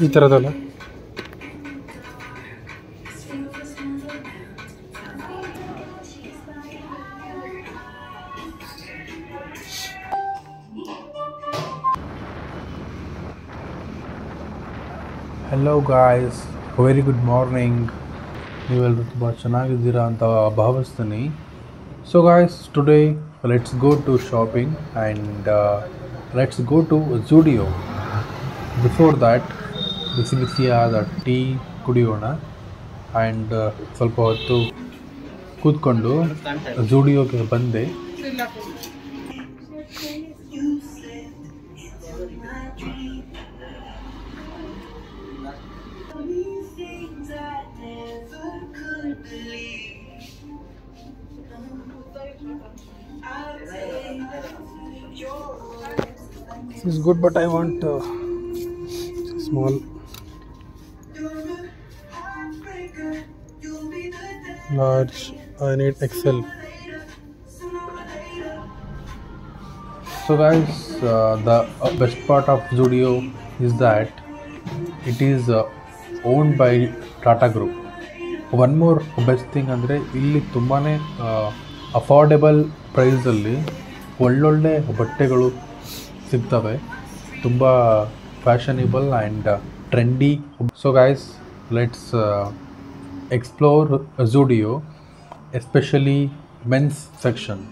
ಈ ಥರದಲ್ಲ. Hello guys, very good morning. ನೀವೆಲ್ಲರೂ ತುಂಬ ಚೆನ್ನಾಗಿದ್ದೀರಾ ಅಂತ ಭಾವಿಸ್ತೀನಿ. So guys, today let's go to shopping and let's go to Zudio. Before that ಬಿಸಿ ಬಿಸಿಯಾದ ಟೀ ಕುಡಿಯೋಣ ಆ್ಯಂಡ್ ಸ್ವಲ್ಪ ಹೊತ್ತು ಕೂತ್ಕೊಂಡು ಝೂಡಿಯೋಗೆ ಬಂದೆ. This is good, but I want small. Large. I need XL. So guys, the best part of Zudio is that it is owned by Tata Group. One more best thing ಅಂದರೆ ಇಲ್ಲಿ ತುಂಬಾ affordable ಪ್ರೈಸಲ್ಲಿ ಒಳ್ಳೊಳ್ಳೆ ಬಟ್ಟೆಗಳು ಸಿಗ್ತವೆ, ತುಂಬ fashionable and trendy. So guys, let's explore Zudio, especially men's section.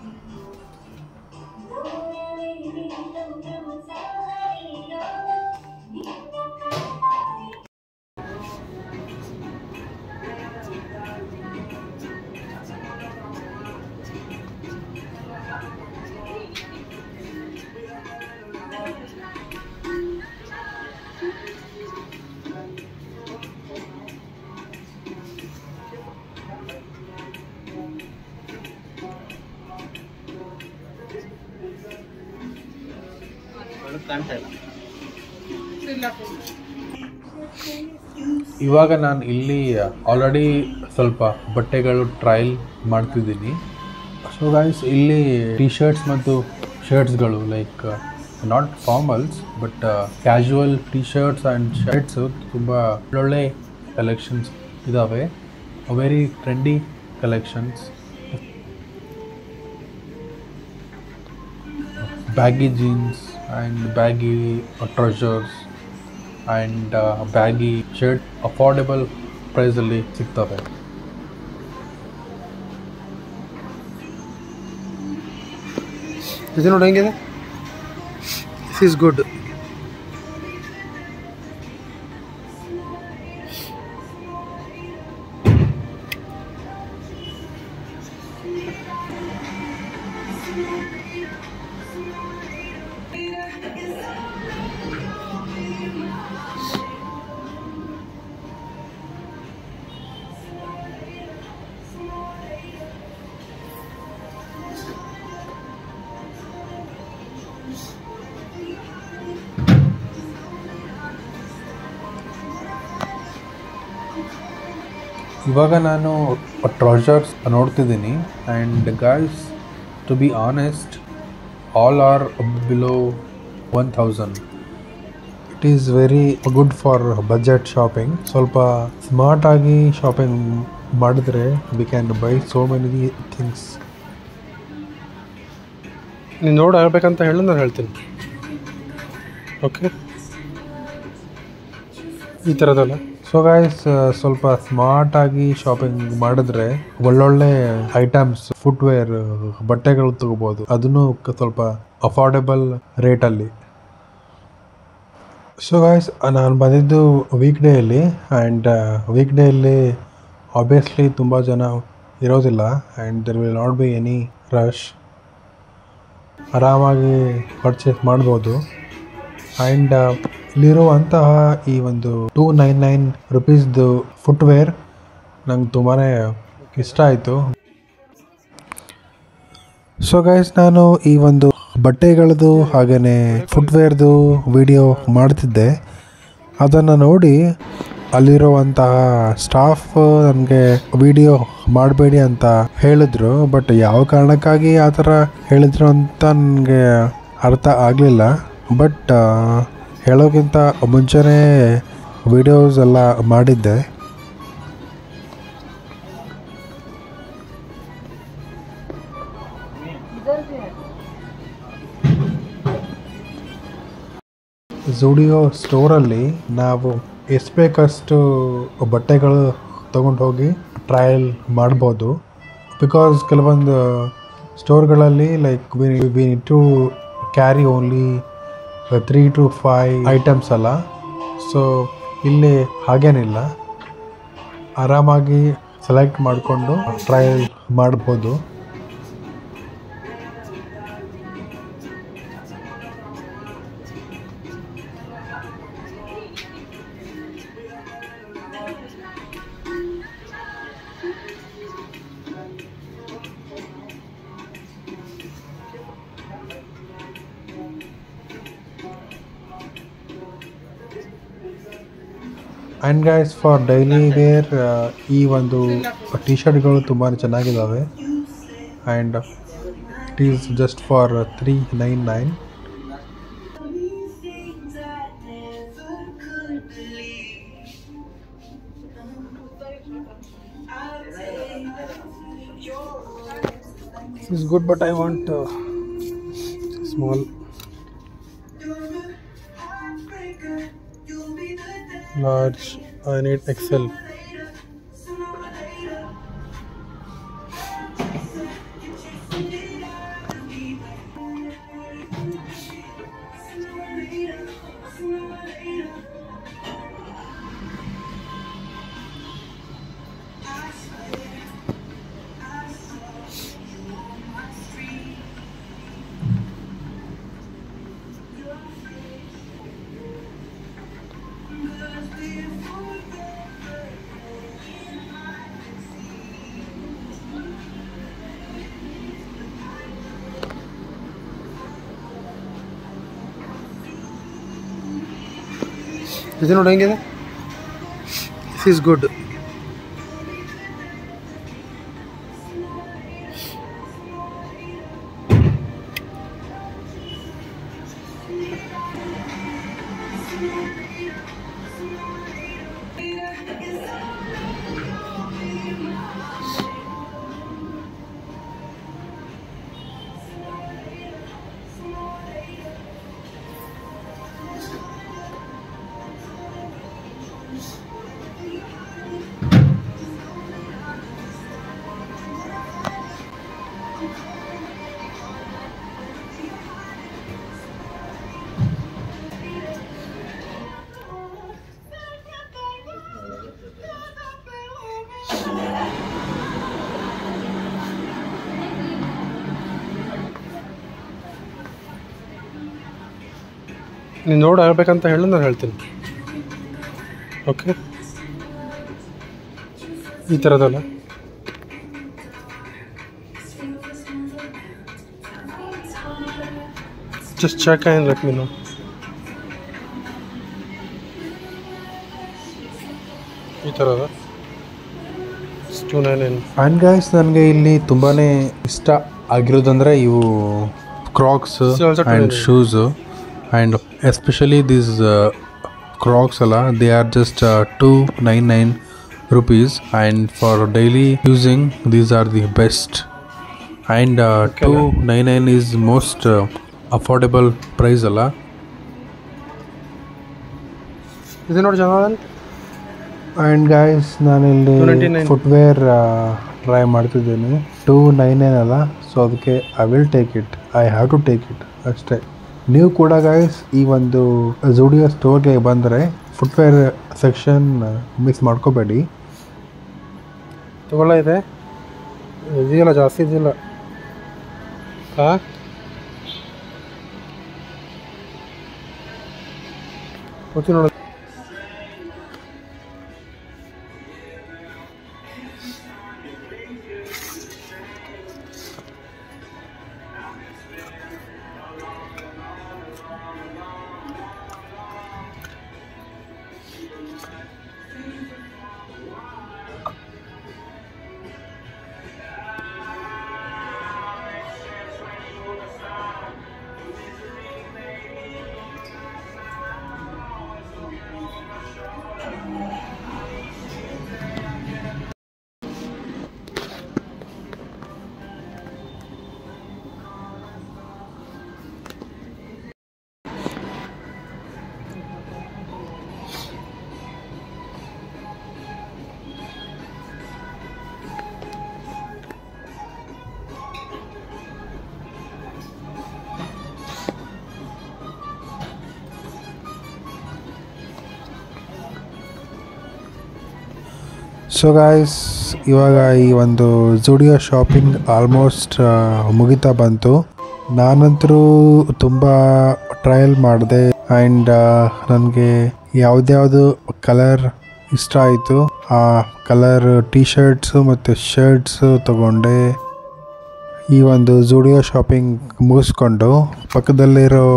ಇವಾಗ ನಾನು ಇಲ್ಲಿ ಆಲ್ರೆಡಿ ಸ್ವಲ್ಪ ಬಟ್ಟೆಗಳು ಟ್ರಯಲ್ ಮಾಡ್ತಿದ್ದೀನಿ. ಸೊ ಗೈಸ್, ಇಲ್ಲಿ ಟಿ ಶರ್ಟ್ಸ್ ಮತ್ತು ಶರ್ಟ್ಸ್ಗಳು like not formals but casual T shirts and shirts ತುಂಬ ಒಳ್ಳೊಳ್ಳೆ ಕಲೆಕ್ಷನ್ಸ್ ಇದ್ದಾವೆ. Very trendy collections. Baggy jeans and baggy trousers and baggy shirt affordable ಪ್ರೈಸಲ್ಲಿ ಸಿಗ್ತವೆ. ಇದು ನೋಡಿ ಹೆಂಗಿದೆ. This is good. ಇವಾಗ ನಾನು ಟ್ರೌಸರ್ಸ್ ನೋಡ್ತಿದ್ದೀನಿ and guys, to be honest, all are below 1000. It is very good for budget shopping. ಸ್ವಲ್ಪ ಸ್ಮಾರ್ಟಾಗಿ shopping ಮಾಡಿದ್ರೆ we can buy so many things. ನೀನು ನೋಡಿ ಹೇಳ್ಬೇಕಂತ ಹೇಳಿ ನಾನು ಹೇಳ್ತೀನಿ. ಓಕೆ, ಈ ಥರದಲ್ಲ. ಸೊ ಗೈಸ್, ಸ್ವಲ್ಪ ಸ್ಮಾರ್ಟಾಗಿ ಶಾಪಿಂಗ್ ಮಾಡಿದ್ರೆ ಒಳ್ಳೊಳ್ಳೆ ಐಟಮ್ಸ್, ಫುಟ್ವೇರ್, ಬಟ್ಟೆಗಳು ತಗೋಬೋದು, ಅದನ್ನು ಸ್ವಲ್ಪ ಅಫೋರ್ಡೆಬಲ್ ರೇಟಲ್ಲಿ. ಸೊ ಗೈಸ್, ನಾನು ಬಂದಿದ್ದು ವೀಕ್ಡೇಯಲ್ಲಿ ಆ್ಯಂಡ್ ವೀಕ್ಡೇಯಲ್ಲಿ ಆಬ್ವಿಯಸ್ಲಿ ತುಂಬ ಜನ ಇರೋದಿಲ್ಲ and there will not be any rush. ಆರಾಮಾಗಿ ಪರ್ಚೇಸ್ ಮಾಡ್ಬೋದು. ಆ್ಯಂಡ್ ಇಲ್ಲಿರುವಂತಹ ಈ ಒಂದು 299 ರುಪೀಸ್ದು ಫುಟ್ವೇರ್ ನಂಗೆ ತುಂಬಾ ಇಷ್ಟ ಆಯಿತು. ಸೊ ಗೈಸ್, ನಾನು ಈ ಒಂದು ಬಟ್ಟೆಗಳದ್ದು ಹಾಗೆಯೇ ಫುಟ್ವೇರ್ದು ವಿಡಿಯೋ ಮಾಡ್ತಿದ್ದೆ. ಅದನ್ನು ನೋಡಿ ಅಲ್ಲಿರುವಂತಹ ಸ್ಟಾಫ್ ನನಗೆ ವಿಡಿಯೋ ಮಾಡಬೇಡಿ ಅಂತ ಹೇಳಿದ್ರು. ಬಟ್ ಯಾವ ಕಾರಣಕ್ಕಾಗಿ ಆ ಥರ ಹೇಳಿದ್ರು ಅಂತ ನನಗೆ ಅರ್ಥ ಆಗಲಿಲ್ಲ. ಬಟ್ ಹೇಳೋಕ್ಕಿಂತ ಮುಂಚೆನೇ ವಿಡಿಯೋಸ್ ಎಲ್ಲ ಮಾಡಿದ್ದೆ. ಝುಡಿಯೋ ಸ್ಟೋರಲ್ಲಿ ನಾವು ಎಷ್ಟು ಬೇಕಷ್ಟು ಬಟ್ಟೆಗಳು ತೊಗೊಂಡು ಹೋಗಿ ಟ್ರಯಲ್ ಮಾಡ್ಬೋದು. ಬಿಕಾಸ್ ಕೆಲವೊಂದು ಸ್ಟೋರ್ಗಳಲ್ಲಿ like we need to carry only 3 to 5 items ಅಲ್ಲ. ಸೊ ಇಲ್ಲಿ ಹಾಗೇನಿಲ್ಲ, ಆರಾಮಾಗಿ ಸೆಲೆಕ್ಟ್ ಮಾಡಿಕೊಂಡು ಟ್ರಯಲ್ ಮಾಡ್ಬೋದು. And guys for daily wear ಈ ಒಂದು ಟಿ ಶರ್ಟ್ಗಳು ತುಂಬಾ ಚೆನ್ನಾಗಿದ್ದಾವೆ. And it is just for $399. This is good, but I want small. Large. I need XL. ಇದು ನೋಡಿ ಹೆಂಗಿದೆ. This is good. ನೀನು ನೋಡಿ ಆಗಬೇಕಂತ ಹೇಳು, ನಾನು ಹೇಳ್ತೀನಿ. ಓಕೆ, ಈ ಥರದಲ್ಲ. Just check and let me know. ಈ ಥರದ ಆ್ಯಂಡ್ ಗೈಸ್, ನನಗೆ ಇಲ್ಲಿ ತುಂಬಾ ಇಷ್ಟ ಆಗಿರೋದಂದರೆ ಇವು Crocs and shoes. And especially these Crocs ಅಲ್ಲ, they are just $299 and for daily using these are the best. And $299 is most affordable price ಅಲ್ಲ. ಇದು ನೋಡಿ ಚೆನ್ನಾಗಿ. ಆ್ಯಂಡ್ ಗೈಸ್, ನಾನಿಲ್ಲಿ ಫುಟ್ವೇರ್ ಟ್ರೈ ಮಾಡ್ತಿದ್ದೀನಿ. $299 ಅಲ್ಲ, ಸೊ ಅದಕ್ಕೆ I will take it. I have to take it ಅಷ್ಟೇ. ನೀವು ಕೂಡ ಗೈಸ್ ಈ ಒಂದು ಝುಡಿಯೋ ಸ್ಟೋರ್ಗೆ ಬಂದರೆ ಫುಟ್ವೇರ್ ಸೆಕ್ಷನ್ ಮಿಸ್ ಮಾಡ್ಕೋಬೇಡಿ. ತಗೊಳ್ಳ ಇದೆ ಇದೆಯಲ್ಲ, ಜಾಸ್ತಿ ಇದೆಯಲ್ಲ. ಹಾಂ, ಓಕೆ ನೋಡಿ. ಸೊ ಗಾಯ್ಸ್, ಇವಾಗ ಈ ಒಂದು ಜುಡಿಯೋ ಶಾಪಿಂಗ್ ಆಲ್ಮೋಸ್ಟ್ ಮುಗಿತಾ ಬಂತು. ನಾನಂತರೂ ತುಂಬ ಟ್ರಯಲ್ ಮಾಡಿದೆ ಆ್ಯಂಡ್ ನನಗೆ ಯಾವ್ದ್ಯಾವುದು ಕಲರ್ ಇಷ್ಟ ಆಯಿತು ಆ ಕಲರ್ ಟೀ ಶರ್ಟ್ಸು ಮತ್ತು ಶರ್ಟ್ಸು ತಗೊಂಡೆ. ಈ ಒಂದು ಜುಡಿಯೋ ಶಾಪಿಂಗ್ ಮುಗಿಸ್ಕೊಂಡು ಪಕ್ಕದಲ್ಲಿರೋ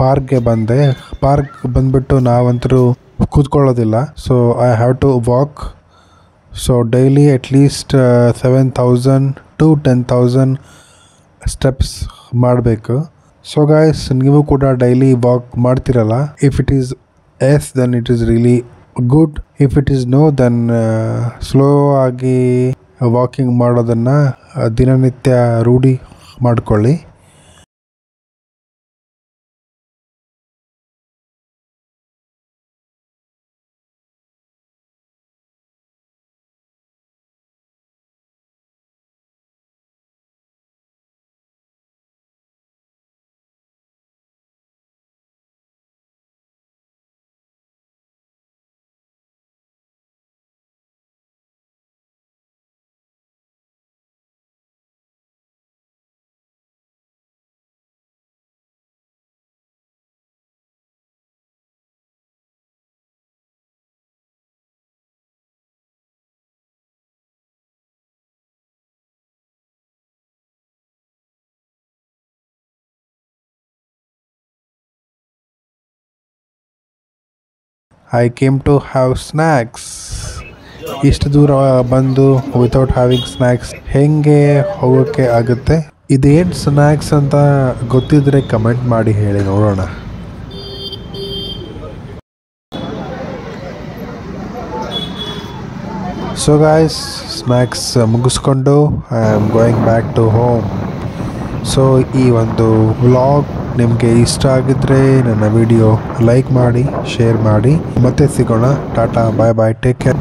ಪಾರ್ಕ್ಗೆ ಬಂದೆ. ಪಾರ್ಕ್ ಬಂದುಬಿಟ್ಟು ನಾವಂತರೂ ಕೂತ್ಕೊಳ್ಳೋದಿಲ್ಲ. So I have to walk. So daily at least 7,000 to 10,000 steps ಮಾಡಬೇಕು. ಸೊ ಗಾಯ್ಸ್, ನೀವು ಕೂಡ ಡೈಲಿ ವಾಕ್ ಮಾಡ್ತಿರಲ್ಲ. If it is yes then it is really good. If it is no then slow ಆಗಿ ವಾಕಿಂಗ್ ಮಾಡೋದನ್ನು ದಿನನಿತ್ಯ ರೂಢಿ ಮಾಡಿಕೊಳ್ಳಿ. I came to have snacks. ಇಷ್ಟು ದೂರ ಬಂದು ವಿತೌಟ್ ಹ್ಯಾವಿಂಗ್ ಸ್ನ್ಯಾಕ್ಸ್ ಹೆಂಗೆ ಹೋಗೋಕ್ಕೆ ಆಗುತ್ತೆ? ಇದೇನು ಸ್ನ್ಯಾಕ್ಸ್ ಅಂತ ಗೊತ್ತಿದ್ರೆ ಕಮೆಂಟ್ ಮಾಡಿ ಹೇಳಿ ನೋಡೋಣ. ಸೊ ಗಾಯ್ಸ್, ಸ್ನ್ಯಾಕ್ಸ್ ಮುಗಿಸ್ಕೊಂಡು I am going back to home. So ಈ ಒಂದು ವ್ಲಾಗ್ ನಿಮಗೆ ಇಷ್ಟ ಆಗಿದ್ದರೆ ನನ್ನ ವಿಡಿಯೋ ಲೈಕ್ ಮಾಡಿ, ಶೇರ್ ಮಾಡಿ. ಮತ್ತೆ ಸಿಗೋಣ. ಟಾಟಾ, ಬಾಯ್ ಬಾಯ್, ಟೇಕ್ ಕೇರ್.